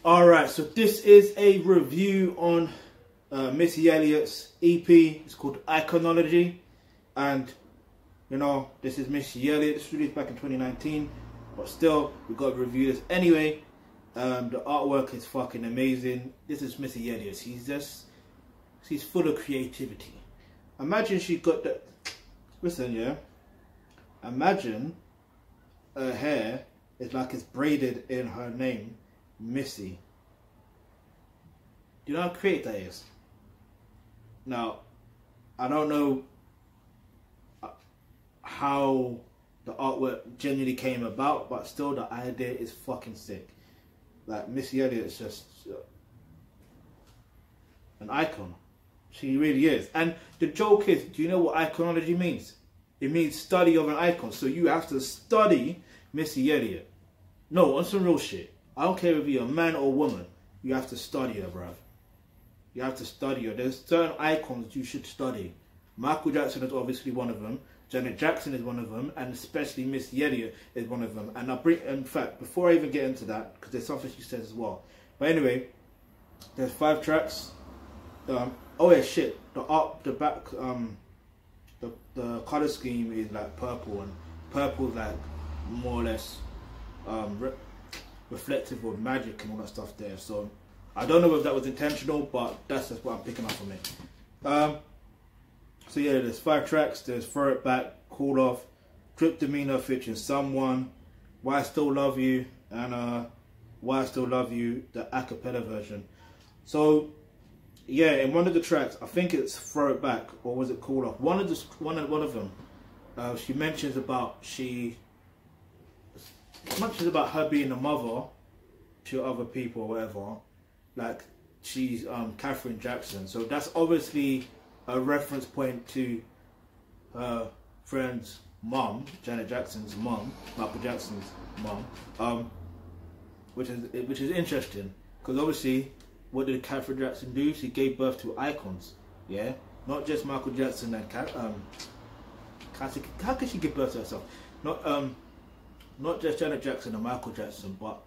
Alright, so this is a review on Missy Elliott's EP. It's called Iconology. And, you know, this is Missy Elliott. It's released back in 2019. But still, we got to review this anyway. The artwork is fucking amazing. This is Missy Elliott. She's full of creativity. Imagine she got the... Listen, yeah. Imagine her hair is like it's braided in her name. Missy. Do you know how creative that is? Now, I don't know how the artwork genuinely came about, but still the idea is fucking sick. Like, Missy Elliott is just an icon. She really is. And the joke is, do you know what iconology means? It means study of an icon. So you have to study Missy Elliott. No, on some real shit. I don't care if you're a man or a woman. You have to study her, bruv. You have to study her. There's certain icons you should study. Michael Jackson is obviously one of them. Janet Jackson is one of them. And especially Missy Elliott is one of them. And in fact, before I even get into that, because there's something she says as well. But anyway, there's 5 tracks. Oh yeah, shit. The color scheme is like purple, and purple is like more or less reflective of magic and all that stuff there. So I don't know if that was intentional, but that's just what I'm picking up from it. So yeah, there's 5 tracks. There's Throw It Back, Cool Off, Trip Demeanor featuring Someone, Why I Still Love You, and Why I Still Love You, the acapella version. So yeah, in one of the tracks, I think it's Throw It Back, or was it Cool Off? One of them, she mentions about her being a mother to other people or whatever. Like, she's Catherine Jackson. So that's obviously a reference point to her friend's mum, Janet Jackson's mum, Michael Jackson's mum, which is interesting, because obviously, what did Catherine Jackson do? She gave birth to icons, yeah? Not just Michael Jackson and how could she give birth to herself? Not just Janet Jackson and Michael Jackson, but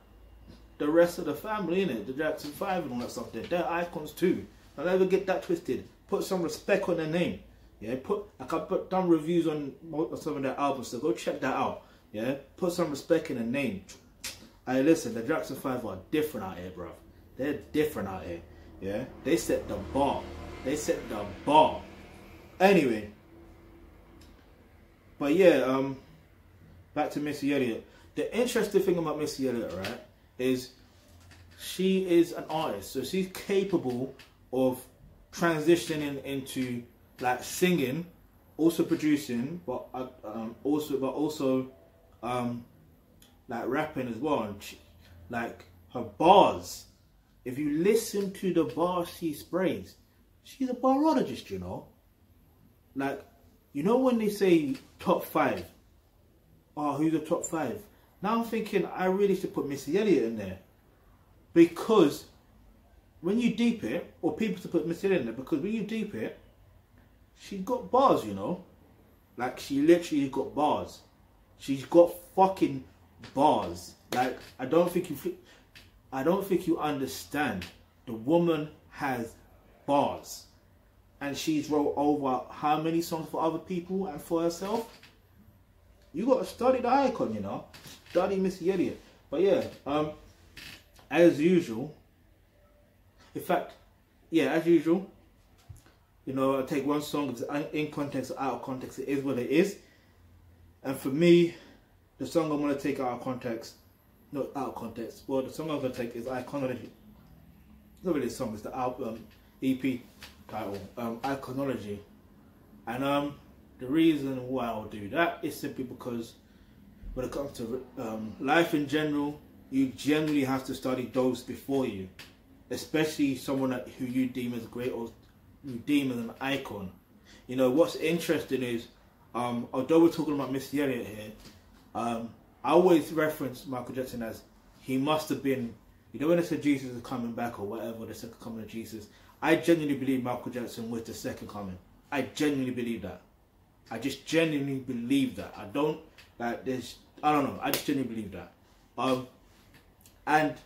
the rest of the family, innit? The Jackson 5 and all that stuff there. They're icons too. Don't ever get that twisted. Put some respect on their name. Yeah, I've done reviews on some of their albums, so go check that out. Yeah, put some respect in their name. Hey, listen, the Jackson 5 are different out here, bruv. They're different out here. Yeah, they set the bar. They set the bar. Anyway, but yeah, back to Missy Elliott. The interesting thing about Missy Elliott, right, is she is an artist, so she's capable of transitioning into like singing, also producing, but also like rapping as well. And like her bars, if you listen to the bars she sprays, she's a barologist, you know. Like, you know when they say top 5, oh, who's the top 5? Now I'm thinking I really should put Missy Elliott in there, because when you deep it, or people to put Missy Elliott in there, because when you deep it, she's got bars, you know. Like, she literally got bars. She's got fucking bars. Like, I don't think you understand. The woman has bars, and she's wrote over how many songs for other people and for herself. You got to study the icon, you know. Study Missy Elliott. But yeah, as usual. In fact, yeah, as usual. You know, I take one song, if it's in context or out of context, it is what it is. And for me, the song I'm going to take out of context, not out of context, well, the song I'm going to take is Iconology. It's not really a song, it's the album, EP title, Iconology. And the reason why I'll do that is simply because when it comes to life in general, you generally have to study those before you. Especially someone who you deem as great or you deem as an icon. You know, what's interesting is, although we're talking about Missy Elliott here, I always reference Michael Jackson as, he must have been, you know, when they said Jesus is coming back or whatever, the second coming of Jesus, I genuinely believe Michael Jackson was the second coming. I genuinely believe that. I just genuinely believe that. I don't know, I just genuinely believe that. And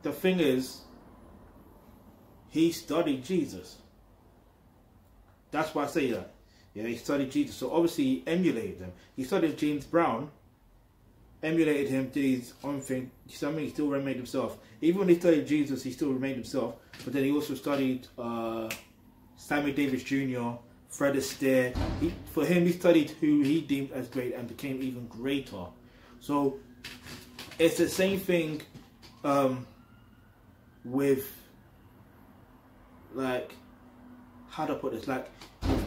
the thing is, he studied Jesus. That's why I say that. Yeah, he studied Jesus. So obviously he emulated him. He studied James Brown, emulated him, did his own thing. Something he still remained himself. Even when he studied Jesus, he still remained himself. But then he also studied Sammy Davis Jr., Fred Astaire. For him, he studied who he deemed as great and became even greater. So it's the same thing with, like, how do I put this? Like,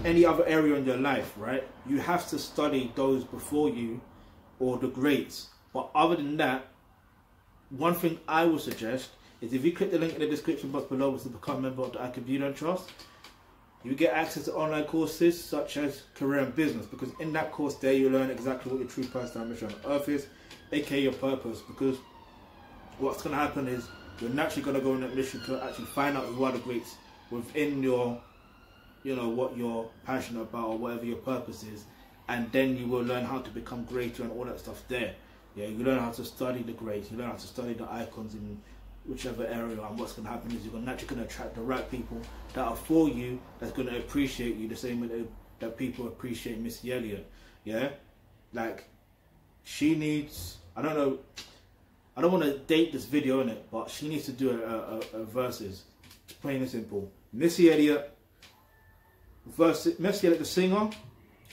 any other area in your life, right? You have to study those before you, or the greats. But other than that, one thing I would suggest is if you click the link in the description box below to become a member of the Iconology, you get access to online courses such as career and business, because in that course there you learn exactly what your true personal mission on earth is, aka your purpose. Because what's going to happen is you're naturally going to go on that mission to actually find out who are the greats within your, you know, what you're passionate about or whatever your purpose is, and then you will learn how to become greater and all that stuff there. Yeah, you learn how to study the greats, you learn how to study the icons in whichever area, and what's going to happen is you're naturally going to attract the right people that are for you, that's going to appreciate you the same way that people appreciate Missy Elliott. Yeah, like, she needs, I don't know, I don't want to date this video in it, but she needs to do a versus. It's plain and simple. Missy Elliott versus Missy Elliott, the singer,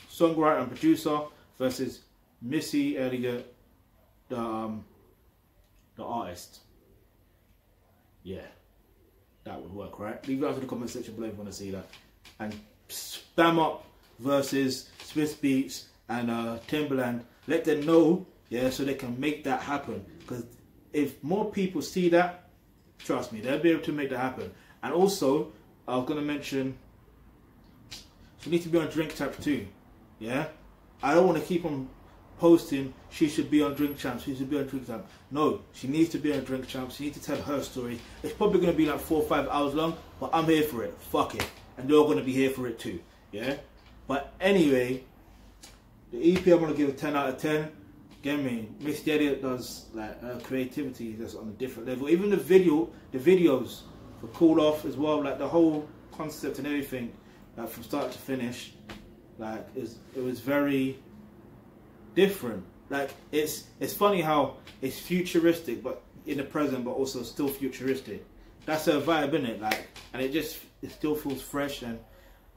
songwriter and producer, versus Missy Elliott, the artist. Yeah, that would work, right? Leave it up in the comment section below if you want to see that. And spam up versus Swiss Beats and Timberland. Let them know, yeah, so they can make that happen. Because if more people see that, trust me, they'll be able to make that happen. And also, I was going to mention, she needs to be on Drink Champs too. Yeah, I don't want to keep on posting she should be on Drink Champs, she should be on Drink Champs. No, she needs to be on Drink Champs. She needs to tell her story. It's probably going to be like 4 or 5 hours long, but I'm here for it. Fuck it. And they're all going to be here for it too. Yeah, but anyway, the EP I'm going to give a 10 out of 10. Get me, Missy Elliott does, like, creativity that's on a different level. Even the videos for Cool Off as well, like the whole concept and everything, like from start to finish, like it was very different. Like, it's funny how it's futuristic but in the present, but also still futuristic. That's her vibe, innit? Like, and it still feels fresh, and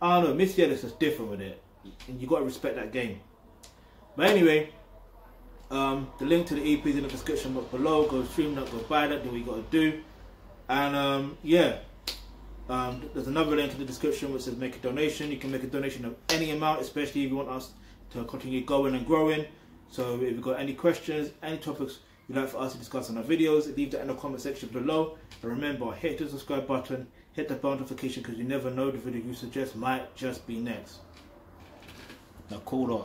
I don't know, Missy Elliott's just different with it, and you got to respect that game. But anyway, the link to the EP is in the description box below. Go stream that, go buy that, do what you got to do. And yeah, there's another link in the description which says make a donation. You can make a donation of any amount, especially if you want us to continue going and growing. So if you've got any questions, any topics you'd like for us to discuss on our videos, leave that in the comment section below. And remember, hit the subscribe button, hit the bell notification, because you never know, the video you suggest might just be next. Now, call off.